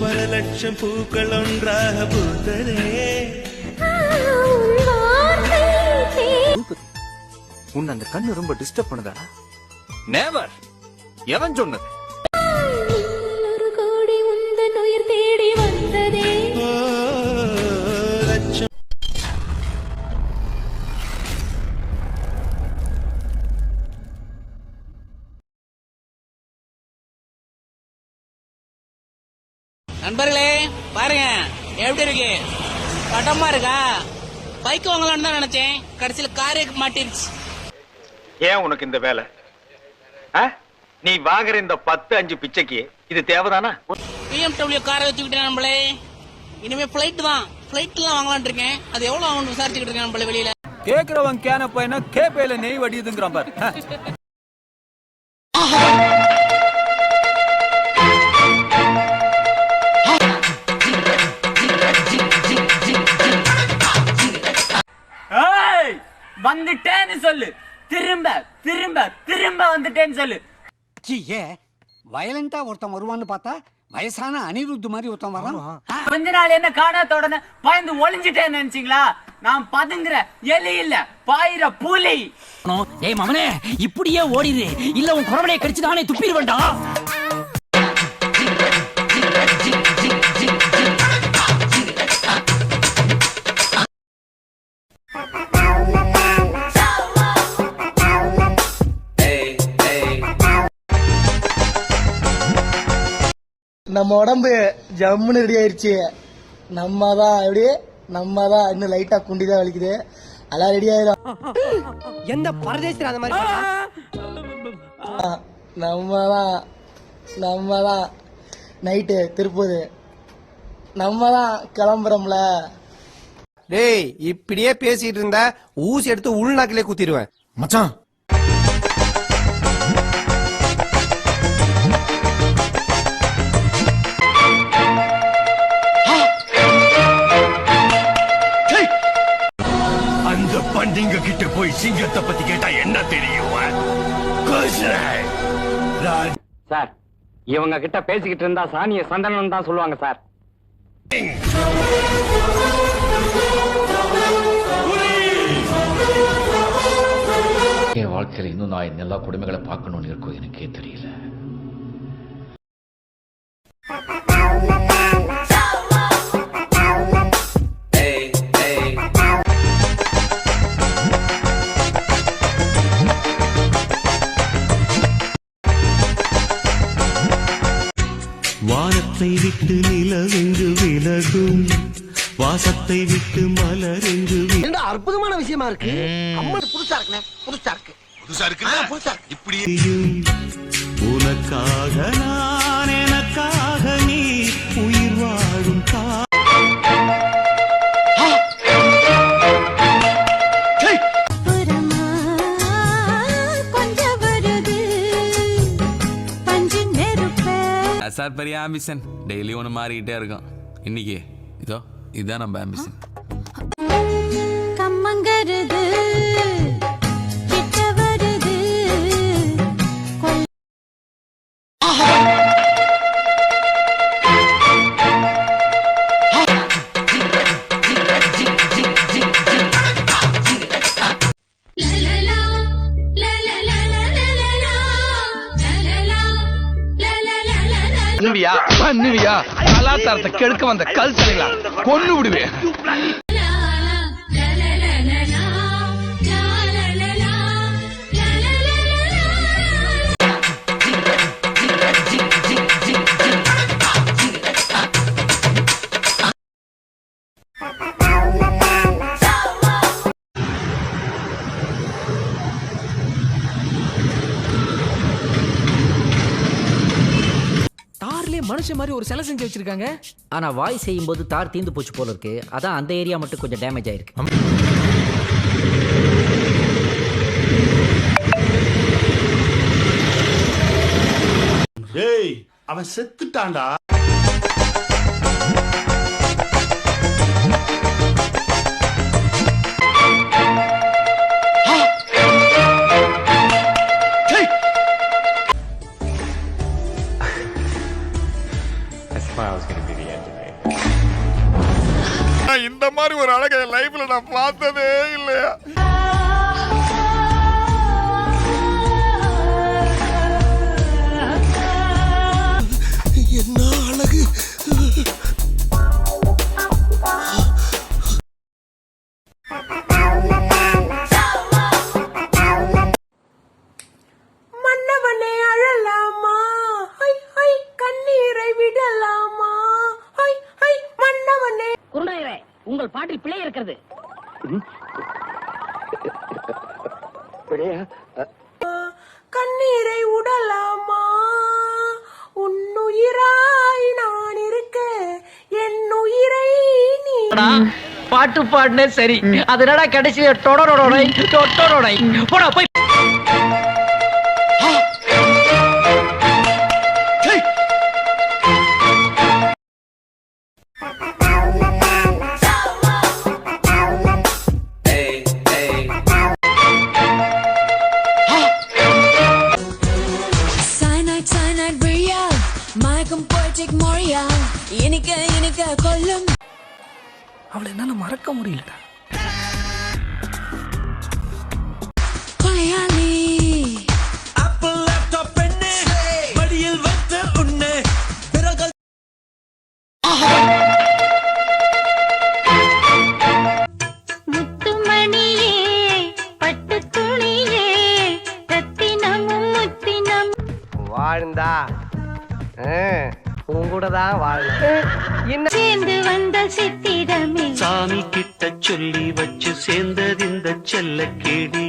பல லட்சம் பூக்கள் ஒன்றாக பூத்ததே. உன்னை அந்த கண்ணு ரொம்ப டிஸ்டர்ப் பண்ணுதாடா. நேவர். எவன் சொன்னது? ஒரு கோடி உந்தன் உயிர் தேடி வந்ததே. லட்சம் நண்பர்களே பாருங்க எப்படி இருக்கு, பட்டமா இருக்கா? பைக் வாங்கலாம்னு தான் நினைச்சேன், கடைசியில் காரே மாட்டிருச்சு. ஏன் உனக்கு இந்த வேலை? நீ வாங்குற இந்த 10-5 பிச்சைக்கு இது தேவைதானா? BMW காரை வச்சுக்கிட்டேன் நம்மளே. இனிமே பிளைட் தான், பிளைட்லாம் வாங்கலான் இருக்கேன். அது எவ்வளவு ஆகும் விசாரிச்சுக்கிட்டு இருக்கேன் நம்மள வெளியில. கேக்குறவன் கேன பையனா கேப்பையில நெய் வடியுதுங்கிறான் பாரு. வந்துட்டேன்னு சொல்லு, திரும்ப திரும்ப திரும்ப வந்துட்டேன்னு சொல்லு. ஏன் வயலண்டா ஒருத்தன் வருவான்னு பார்த்தா வயசான அனிருத் மாதிரி ஒருத்தன் வரான். கொஞ்ச நாள் என்ன காணாத உடனே பயந்து ஒளிஞ்சிட்டேன்னு நினைச்சீங்களா? நான் பதுங்குற எலி இல்ல, பாயிர புலி. ஏய் மவனே, இப்படியே ஓடிடு, இல்ல உன் குரவனையை கடிச்சு நானே துப்பிட வேண்டாம். நம்ம உடம்பு ஜம்முன்னு ரெடி ஆயிடுச்சு. நம்ம தான் இன்னும் லைட்டா குண்டிதான் வலிக்குது. எல்லாம் ரெடி ஆயிடும். எந்த பரதேசத்துல அந்த மாதிரி நம்ம தான் நைட்டு திருப்பூர் நம்ம தான் கிளம்புறோம்ல. டேய் இப்படியே பேசிட்டு இருந்தா ஊசி எடுத்து உள்நாக்கிலே குத்திடுவேன் மச்சான். அந்த பண்டிங்க கிட்ட போய் சிங்கத்தை பத்தி கேட்டா என்ன தெரியும்? சார் இவங்க கிட்ட பேசிக்கிட்டு இருந்தா சாணிய சந்தனம் தான் சொல்லுவாங்க சார். என் வாழ்க்கையில இன்னும் நான் எல்லா கொடுமைகளை பார்க்கணும்னு இருக்கோ எனக்கே தெரியல. வானத்தை விட்டு நிலவெங்கு விலகும், வாசத்தை விட்டு மலரெங்கு. அற்புதமான விஷயமா இருக்கு. புதுசா இருக்கு. இப்படியும் உனக்காக நான், எனக்காக நீ, உயிர் வாழும் சார் பெரிய ஆம்பிஷன் டெய்லி ஒன்று மாறிக்கிட்டே இருக்கும். இன்னைக்கு இதுதான் நம்ம ஆம்பிஷன். கம்மங்கருது கிட்ட வருது. பண்ணுவியா கலாச்சாரத்தை கெடுக்க வந்த கல் தலைங்களா கொன்னு விடுவேன். மனுஷன் மாதிரி ஒரு சிலை செஞ்சு வச்சிருக்காங்க. ஆனா வாய் செய்யும் போது தார் தீந்து போச்சு போல இருக்கு. அதான் அந்த ஏரியா மட்டும் கொஞ்சம் டேமேஜ் ஆயிருக்கு. ஏய் அவன் செத்துட்டான்டா. I was gonna இந்த மாதிரி ஒரு அழகை லைஃப்ல நான் பார்த்ததே இல்லையா. என்ன அழகு. மன்னவனே அழலாமா ஹை ஹை கண்ணீரை விடலாமா ஹை ஹை மன்னவனே. குருநாயரே, உங்கள் பாட்டில் பிழை இருக்கிறது. கண்ணீரை உடலாமா உன்னுயிராய் நான் இருக்க என் உயிரை நீ. பாட்டு பாடுனே சரி, அதனடா கடைசி டொடரோடை டொட்டரோடை போடா போய். இனிக்க கொல்லும். அவளை என்னால மறக்க முடியலடா. கொலையாளி முத்துமணியே பட்டு துணியே ரத்தினமும் முத்தினம் வாழ்ந்தா உங்கூட தான் வாழணும். சேர்ந்து வந்த சித்திரமே சாமி கிட்ட சொல்லி வச்சு சேர்ந்தது இந்த செல்ல கேடி.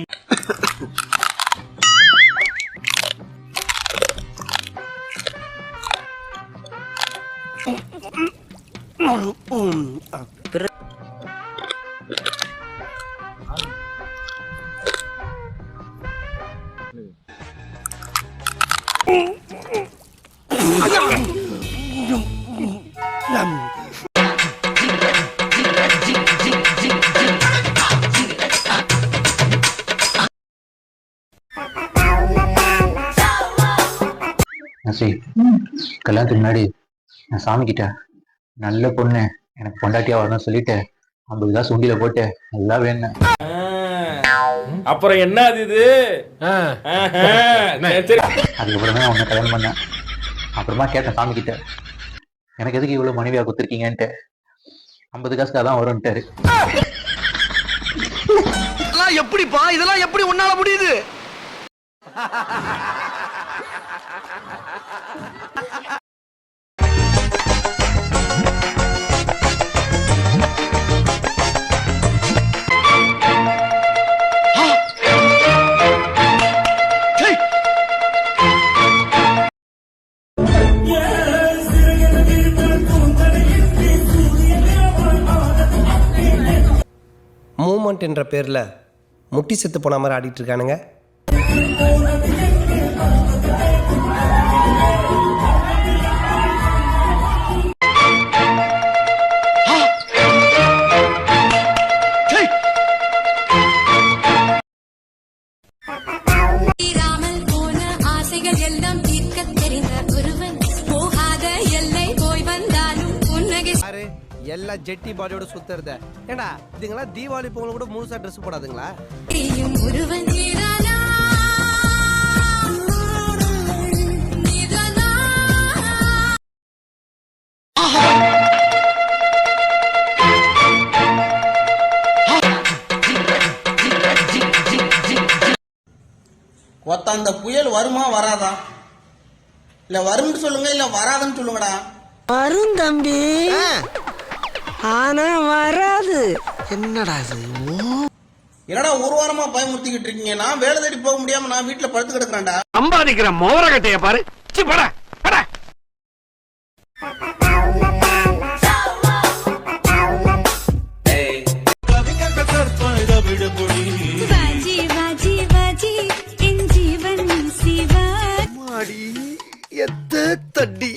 கல்யாணத்துக்கு முன்னாடி நான் சாமி கிட்ட நல்ல பொண்ணு எனக்கு பொண்டாட்டியா வரணும்னு சொல்லிட்டு 50 காசு உண்டியில போட்டு நல்லா வேணும். அப்புறம் என்ன அது இது? அதுக்கப்புறம் தான் உன்னை கல்யாணம் பண்ணேன். அப்புறமா கேட்டேன் சாமி கிட்ட, எனக்கு எதுக்கு இவ்வளவு மனைவியா கொடுத்துருக்கீங்கன்ட்டு. 50 காசுக்கு அதான் வரும்ட்டாரு. எப்படிப்பா இதெல்லாம் எப்படி உன்னால முடியுது? மூமெண்ட் என்ற பேர்ல முட்டி செத்து போன மாதிரி ஆடிட்டு இருக்கானுங்க. தீராமல் போன ஆசைகள் எல்லாம் தீர்க்க தெரிந்த ஒருவன் போகாத எல்லை போய் வந்தாலும் புன்னகை. எல்லாம் ஜெட்டி பாடியோட சுத்துறத ஏண்டா இதுங்களா தீபாவளி பொங்கல் கூட முழுசா ட்ரெஸ் போடாதுங்களா? ஒருவன் நீரானா நீரானா. அந்த புயல் வருமா வராதா? இல்ல வரும்னு சொல்லுங்க, இல்ல வராதுன்னு சொல்லுங்கடா. வரும் தம்பி, ஆனா வராது. என்னடா இது? என்னடா ஒரு வாரமா பயமுறுத்திக்கிட்டு இருக்கீங்க? நான் வேலை தேடி போக முடியாம நான் வீட்டுல படுத்து கிடக்குறேன்டா. சம்பாதிக்கிற மோரகட்டைய பாரு. बाजी बाजी बाजी इन जीवन सिवा மாடி எத்த தடி